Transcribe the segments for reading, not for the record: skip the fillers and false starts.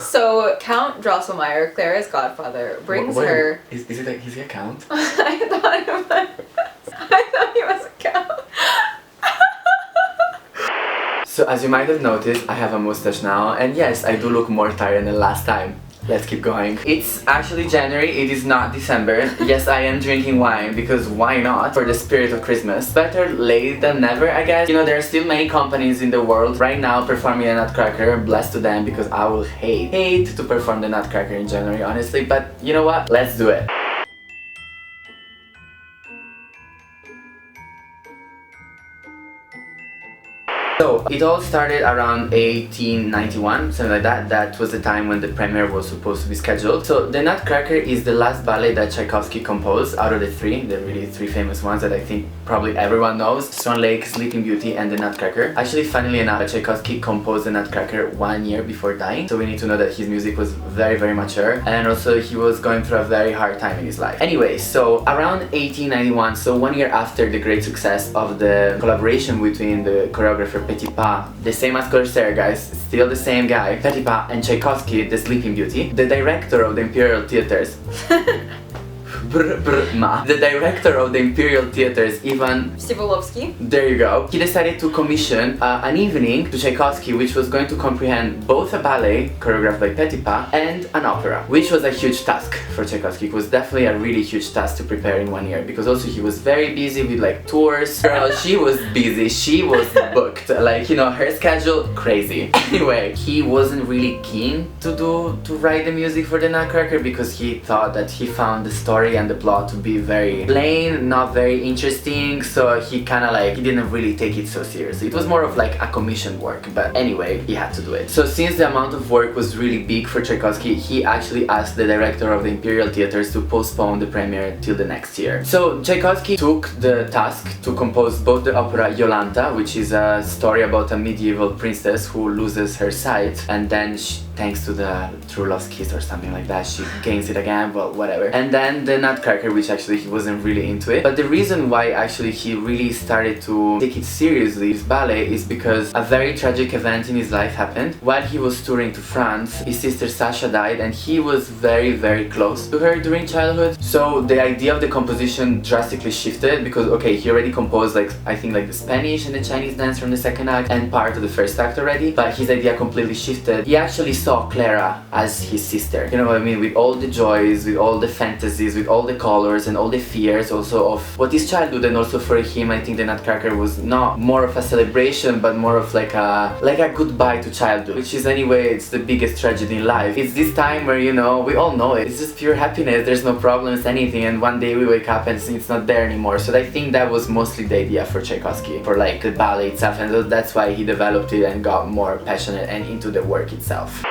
So Count Drosselmeyer, Clara's godfather, brings her. Is it like, is he a count? I thought he was a count. So as you might have noticed, I have a mustache now, and yes, I do look more tired than last time. Let's keep going. It's actually January, it is not December. Yes, I am drinking wine, because why not? For the spirit of Christmas. Better late than never, I guess. You know, there are still many companies in the world right now performing a Nutcracker. Blessed to them, because I will hate to perform the Nutcracker in January, honestly. But you know what? Let's do it. So, it all started around 1891, something like that. That was the time when the premiere was supposed to be scheduled. So, the Nutcracker is the last ballet that Tchaikovsky composed out of the really three famous ones that I think probably everyone knows. Swan Lake, Sleeping Beauty, and the Nutcracker. Actually, funnily enough, Tchaikovsky composed the Nutcracker 1 year before dying. So we need to know that his music was very, very mature. And also, he was going through a very hard time in his life. Anyway, so around 1891, so 1 year after the great success of the collaboration between the choreographer Petipa, the same as Corsair, guys, still the same guy, Petipa and Tchaikovsky, the Sleeping Beauty, the director of the Imperial Theaters. The director of the Imperial Theaters, Vsevolozhsky. There you go. He decided to commission an evening to Tchaikovsky, which was going to comprehend both a ballet choreographed by Petipa and an opera, which was a huge task for Tchaikovsky. It was definitely a really huge task to prepare in 1 year, because also he was very busy with like tours. Girl, she was busy, she was booked, like, you know, her schedule crazy. Anyway, he wasn't really keen to write the music for the Nutcracker, because he thought that he found the story and the plot to be very plain, not very interesting, so he didn't really take it so seriously. It was more of like a commissioned work, but anyway, he had to do it. So since the amount of work was really big for Tchaikovsky, he actually asked the director of the Imperial Theaters to postpone the premiere till the next year. So Tchaikovsky took the task to compose both the opera Yolanta, which is a story about a medieval princess who loses her sight, and then thanks to the true love's kiss or something like that, she gains it again, well, whatever. And then the Nutcracker, which actually he wasn't really into it. But the reason why actually he really started to take it seriously, his ballet, is because a very tragic event in his life happened. While he was touring to France, his sister Sasha died, and he was very, very close to her during childhood. So the idea of the composition drastically shifted, because okay, he already composed like, I think like the Spanish and the Chinese dance from the second act and part of the first act already, but his idea completely shifted. He actually saw Clara as his sister, you know what I mean, with all the joys, with all the fantasies, with all the colors and all the fears also of what is childhood. And also for him, I think the Nutcracker was not more of a celebration, but more of like a goodbye to childhood, which is anyway, it's the biggest tragedy in life. It's this time where, you know, we all know it, it's just pure happiness, there's no problems, anything, and one day we wake up and it's not there anymore. So I think that was mostly the idea for Tchaikovsky, for like the ballet itself, and that's why he developed it and got more passionate and into the work itself.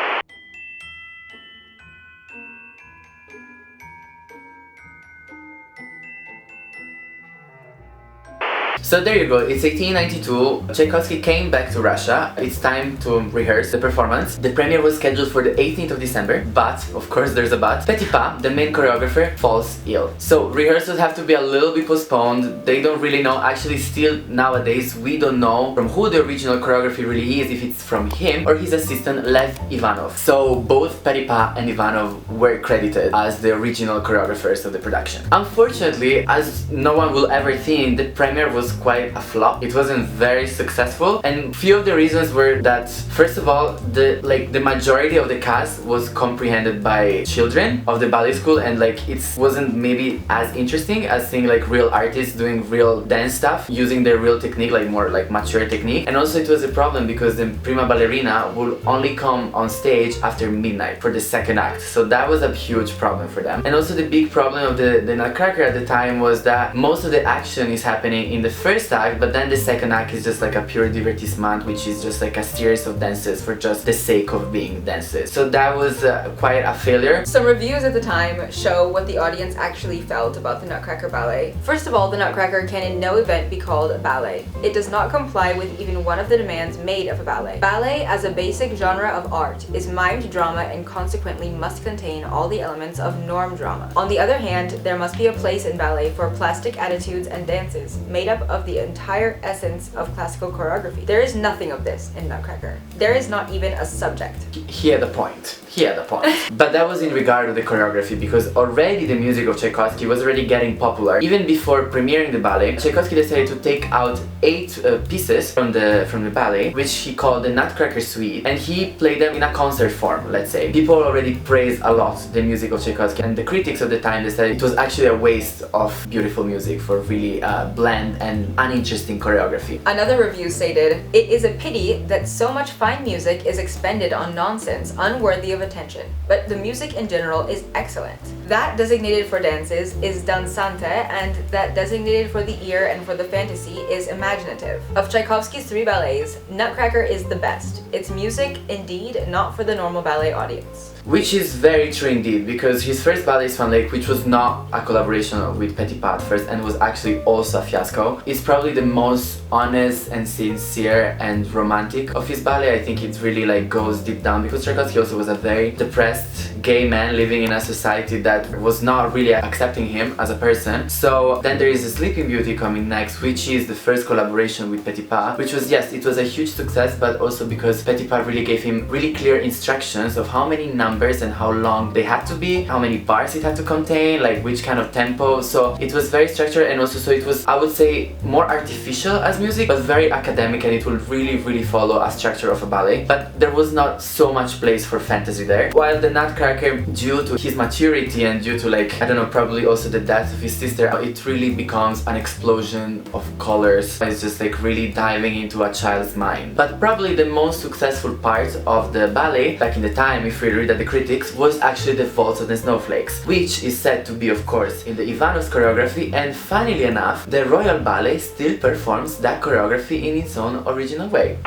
So there you go, it's 1892, Tchaikovsky came back to Russia, it's time to rehearse the performance. The premiere was scheduled for the 18th of December, but, of course there's a but, Petipa, the main choreographer, falls ill. So rehearsals have to be a little bit postponed, they don't really know, actually still nowadays we don't know from who the original choreography really is, if it's from him or his assistant Lev Ivanov. So both Petipa and Ivanov were credited as the original choreographers of the production. Unfortunately, as no one will ever think, the premiere was quite a flop. It wasn't very successful, and few of the reasons were that, first of all, the majority of the cast was comprehended by children of the ballet school, and like it wasn't maybe as interesting as seeing like real artists doing real dance stuff using their real technique, like more like mature technique. And also it was a problem because the prima ballerina would only come on stage after midnight for the second act, so that was a huge problem for them. And also the big problem of the Nutcracker at the time was that most of the action is happening in the first act, but then the second act is just like a pure divertissement, which is just like a series of dances for just the sake of being dances. So that was quite a failure. Some reviews at the time show what the audience actually felt about the Nutcracker ballet. First of all, the Nutcracker can in no event be called a ballet. It does not comply with even one of the demands made of a ballet. Ballet, as a basic genre of art, is mimed drama and consequently must contain all the elements of norm drama. On the other hand, there must be a place in ballet for plastic attitudes and dances, made up of the entire essence of classical choreography. There is nothing of this in Nutcracker. There is not even a subject. He had a point. He had a point. But that was in regard to the choreography, because already the music of Tchaikovsky was already getting popular. Even before premiering the ballet, Tchaikovsky decided to take out 8 pieces from the ballet, which he called the Nutcracker suite, and he played them in a concert form, let's say. People already praised a lot the music of Tchaikovsky, and the critics of the time decided it was actually a waste of beautiful music for really bland and uninteresting choreography. Another review stated, "It is a pity that so much fine music is expended on nonsense unworthy of attention, but the music in general is excellent. That designated for dances is dansante, and that designated for the ear and for the fantasy is imaginative. Of Tchaikovsky's 3 ballets, Nutcracker is the best. Its music, indeed, not for the normal ballet audience." Which is very true indeed, because his first ballet, Swan Lake, which was not a collaboration with Petipa at first and was actually also a fiasco, is probably the most honest and sincere and romantic of his ballet. I think it really like goes deep down, because Tchaikovsky also was a very depressed gay man living in a society that was not really accepting him as a person. So then there is a Sleeping Beauty coming next, which is the first collaboration with Petipa, which was, yes, it was a huge success, but also because Petipa really gave him really clear instructions of how many numbers and how long they had to be, how many bars it had to contain, like which kind of tempo. So it was very structured, and also so it was, I would say, more artificial as music, but very academic, and it would really follow a structure of a ballet. But there was not so much place for fantasy there. While the Nutcracker, due to his maturity and due to, like, I don't know, probably also the death of his sister, it really becomes an explosion of colors. It's just like really diving into a child's mind. But probably the most successful part of the ballet, back in the time, if we read at the critics, was actually the Waltz of the Snowflakes, which is said to be, of course, in the Ivanov's choreography, and funnily enough, the Royal Ballet still performs that choreography in its own original way.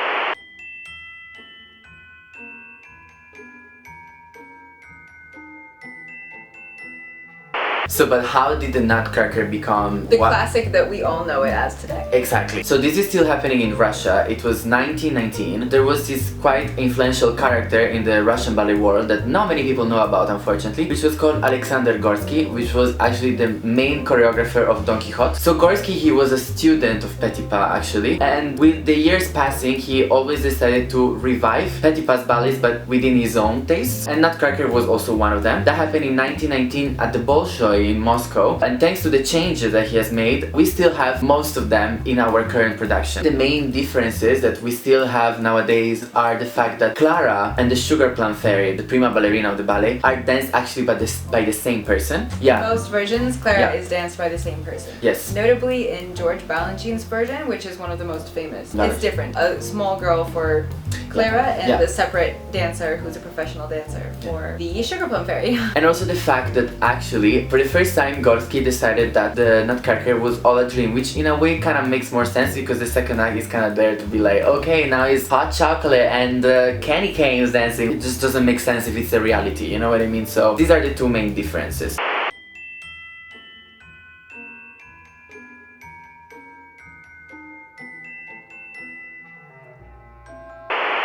So, but how did the Nutcracker become the classic that we all know it as today? Exactly. So this is still happening in Russia. It was 1919. There was this quite influential character in the Russian ballet world that not many people know about, unfortunately, which was called Alexander Gorsky, which was actually the main choreographer of Don Quixote. So Gorsky, he was a student of Petipa, actually, and with the years passing, he always decided to revive Petipa's ballets, but within his own tastes, and Nutcracker was also one of them. That happened in 1919 at the Bolshoi in Moscow, and thanks to the changes that he has made, we still have most of them in our current production. The main differences that we still have nowadays are the fact that Clara and the Sugar Plum Fairy, the prima ballerina of the ballet, are danced actually by the same person. Yeah. Most versions, Clara is danced by the same person. Yes. Notably in George Balanchine's version, which is one of the most famous. Love it's it. different. A small girl for Clara and the separate dancer who's a professional dancer for the Sugar Plum Fairy. And also the fact that actually, for the first time, Gorsky decided that the Nutcracker was all a dream, which in a way kind of makes more sense, because the second act is kind of there to be like, okay, now it's hot chocolate and candy canes dancing. It just doesn't make sense if it's a reality, you know what I mean? So these are the two main differences.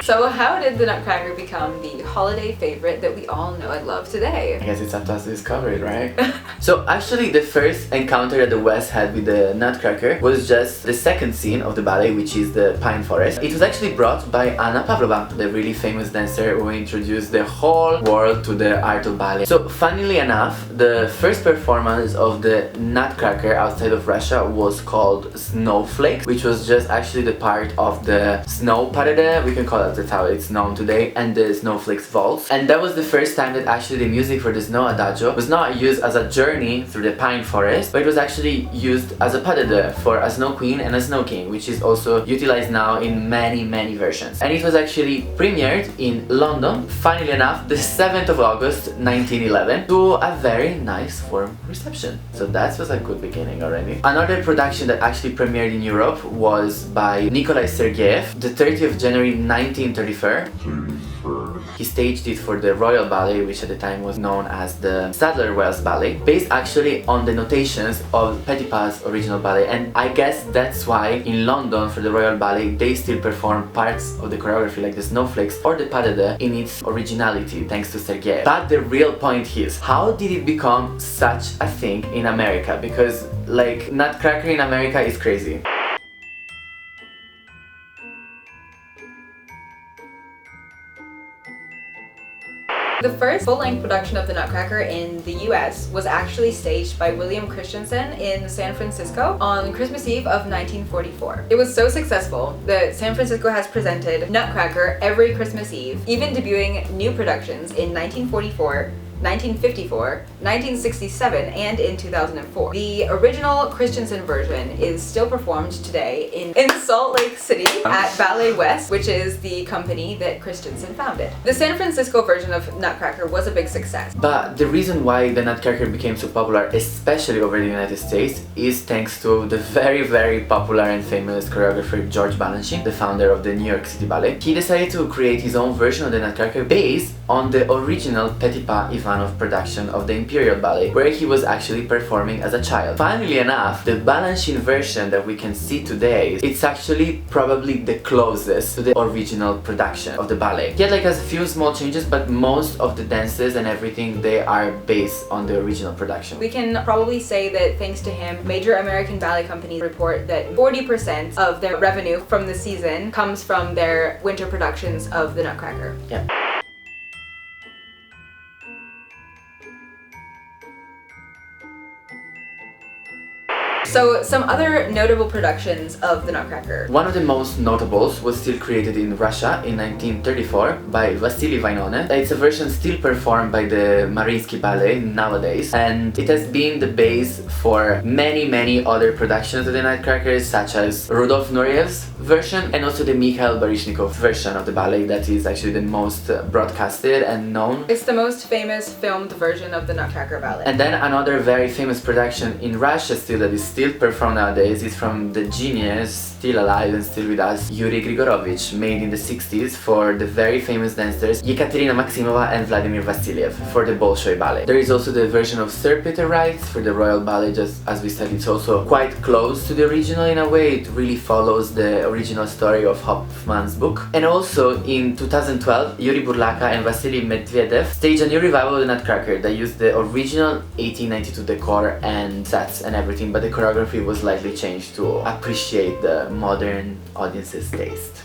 So how did the Nutcracker become the holiday favorite that we all know and love today? I guess it's up to us to discover it, right? So actually the first encounter that the West had with the Nutcracker was just the second scene of the ballet, which is the Pine Forest. It was actually brought by Anna Pavlova, the really famous dancer who introduced the whole world to the art of ballet. So funnily enough, the first performance of the Nutcracker outside of Russia was called Snowflake, which was just actually the part of the snow parade, we can call it, that's how it's known today, and the Snowflakes Waltz. And that was the first time that actually the music for the Snow Adagio was not used as a journey through the pine forest, but it was actually used as a pas de deux for a Snow Queen and a Snow King, which is also utilized now in many versions. And it was actually premiered in London, funnily enough, the 7th of August 1911, to a very nice warm reception. So that was a good beginning already. Another production that actually premiered in Europe was by Nikolai Sergeyev, the 30th of January 1934. He staged it for the Royal Ballet, which at the time was known as the Sadler-Wells Ballet, based actually on the notations of Petipa's original ballet. And I guess that's why in London for the Royal Ballet they still perform parts of the choreography like the Snowflakes or the pas de deux in its originality, thanks to Sergeyev. But the real point is, how did it become such a thing in America? Because like Nutcracker in America is crazy. The first full-length production of the Nutcracker in the US was actually staged by William Christensen in San Francisco on Christmas Eve of 1944. It was so successful that San Francisco has presented Nutcracker every Christmas Eve, even debuting new productions in 1944, 1954, 1967, and in 2004. The original Christensen version is still performed today in Salt Lake City at Ballet Russe, which is the company that Christensen founded. The San Francisco version of Nutcracker was a big success. But the reason why the Nutcracker became so popular, especially over the United States, is thanks to the very popular and famous choreographer George Balanchine, the founder of the New York City Ballet. He decided to create his own version of the Nutcracker based on the original Petipa Ivanov production of the Imperial Ballet, where he was actually performing as a child. Funnily enough, the Balanchine version that we can see today, it's actually probably the closest to the original production of the ballet. He had like a few small changes, but most of the dances and everything, they are based on the original production. We can probably say that thanks to him, major American ballet companies report that 40% of their revenue from the season comes from their winter productions of the Nutcracker. Yeah. So some other notable productions of the Nutcracker. One of the most notables was still created in Russia in 1934 by Vasily Vainone. It's a version still performed by the Mariinsky Ballet nowadays, and it has been the base for many other productions of the Nutcracker, such as Rudolf Nureyev's version and also the Mikhail Baryshnikov version of the ballet that is actually the most broadcasted and known. It's the most famous filmed version of the Nutcracker ballet. And then another very famous production in Russia still that is still performed nowadays is from the genius, still alive and still with us, Yuri Grigorovich, made in the 60s for the very famous dancers Ekaterina Maximova and Vladimir Vassiliev for the Bolshoi Ballet. There is also the version of Sir Peter Wright for the Royal Ballet, just as we said, it's also quite close to the original in a way. It really follows the original story of Hoffman's book. And also in 2012, Yuri Burlaka and Vasily Medvedev staged a new revival of the Nutcracker that used the original 1892 decor and sets and everything, but the choreography was slightly changed to appreciate the modern audience's taste.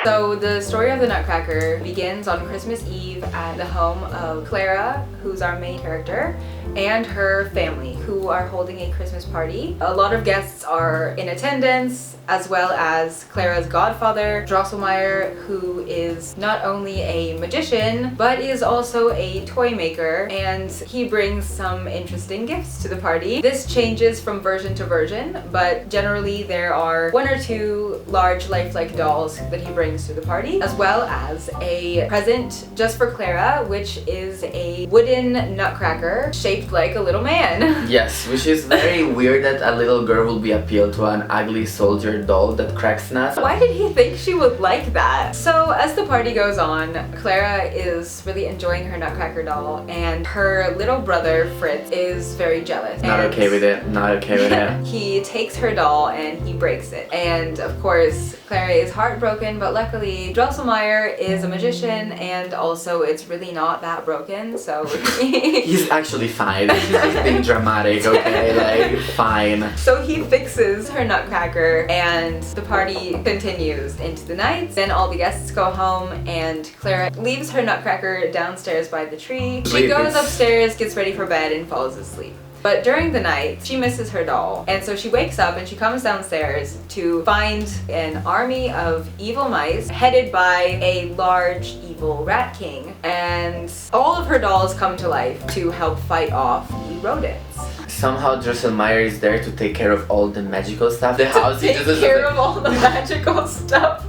So the story of the Nutcracker begins on Christmas Eve at the home of Clara, who's our main character, and her family, who are holding a Christmas party. A lot of guests are in attendance, as well as Clara's godfather, Drosselmeyer, who is not only a magician, but is also a toy maker, and he brings some interesting gifts to the party. This changes from version to version, but generally there are one or two large lifelike dolls that he brings to the party, as well as a present just for Clara, which is a wooden nutcracker shaped like a little man. Yes, which is very weird that a little girl will be appealed to an ugly soldier doll that cracks nuts. Why did he think she would like that? So as the party goes on, Clara is really enjoying her nutcracker doll, and her little brother Fritz is very jealous. Not okay with it, not okay with it. He takes her doll and he breaks it. And of course, Clara is heartbroken, but luckily Drosselmeyer is a magician, and also it's really not that broken, so he's actually fine. He's just being dramatic, okay? Like, fine. So he fixes her nutcracker, and the party continues into the night. Then all the guests go home, and Clara leaves her nutcracker downstairs by the tree. She goes upstairs, gets ready for bed, and falls asleep. But during the night, she misses her doll, and so she wakes up and she comes downstairs to find an army of evil mice headed by a large evil rat king, and all of her dolls come to life to help fight off the rodents. Somehow Drosselmeyer is there to take care of all the magical stuff. The house take care of all the magical stuff.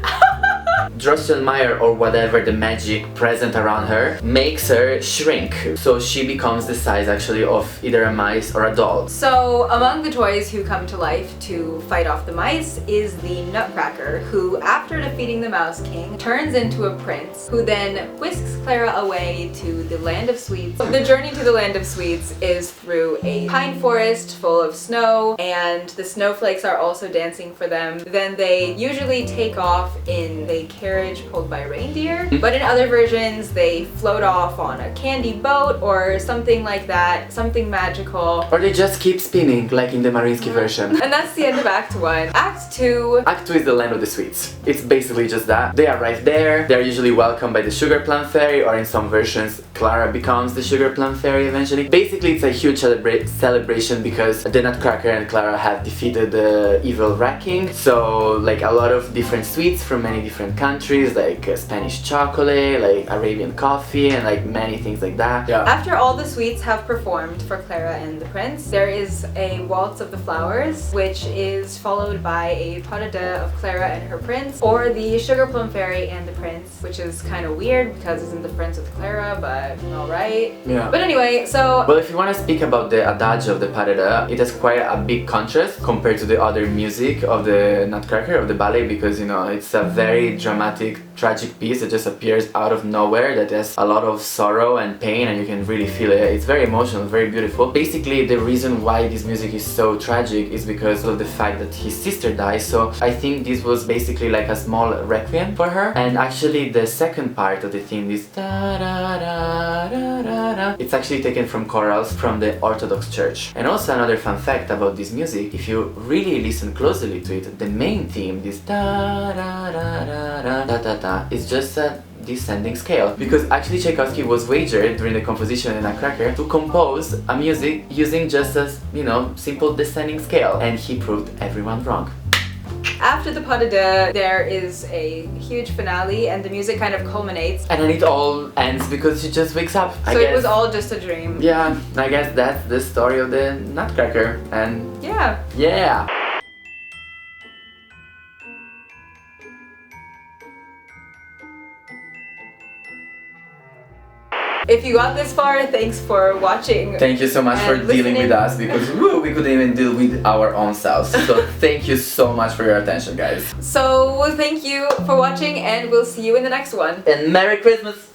Drosselmeyer, or whatever the magic present around her, makes her shrink, so she becomes the size actually of either a mice or a doll. So among the toys who come to life to fight off the mice is the Nutcracker, who after defeating the Mouse King turns into a prince, who then whisks Clara away to the Land of Sweets. The journey to the Land of Sweets is through a pine forest full of snow, and the snowflakes are also dancing for them. Then they usually take off in a carriage carriage pulled by reindeer. But in other versions, they float off on a candy boat or something like that, something magical. Or they just keep spinning, like in the Mariinsky version. And that's the end of Act 1. Act 2. Act 2 is the land of the sweets. It's basically just that. They arrive there, they're usually welcomed by the sugar plum fairy, or in some versions, Clara becomes the sugar plum fairy eventually. Basically, it's a huge celebration because the Nutcracker and Clara have defeated the evil Rat King. So, like, a lot of different sweets from many different countries, like Spanish chocolate, like Arabian coffee, and like many things like that. Yeah. After all the sweets have performed for Clara and the prince, there is a waltz of the flowers, which is followed by a pas de deux of Clara and her prince, or the sugar plum fairy and the prince, which is kind of weird because it's in the prince with Clara, but alright. Yeah. But anyway, so... Well, if you want to speak about the adagio of the pas de deux, it has quite a big contrast compared to the other music of the Nutcracker, of the ballet, because, you know, it's a very dramatic, tragic piece that just appears out of nowhere, that has a lot of sorrow and pain, and you can really feel it. It's very emotional, very beautiful. Basically, the reason why this music is so tragic is because of the fact that his sister dies, so I think this was basically like a small requiem for her. And actually, the second part of the theme, this da da da da da da, it's actually taken from chorals from the Orthodox Church. And also another fun fact about this music, if you really listen closely to it, the main theme, this da da da da da da da da, is just a descending scale, because actually Tchaikovsky was wagered during the composition in Nutcracker to compose a music using just a, you know, simple descending scale, and he proved everyone wrong. After the pas de deux, there is a huge finale and the music kind of culminates. And then it all ends because she just wakes up, I guess. So it was all just a dream. Yeah, I guess that's the story of the Nutcracker, and yeah. Yeah! If you got this far, thanks for watching. Thank you so much for dealing with us, because we couldn't even deal with our own selves. So thank you so much for your attention, guys. So thank you for watching, and we'll see you in the next one. And Merry Christmas!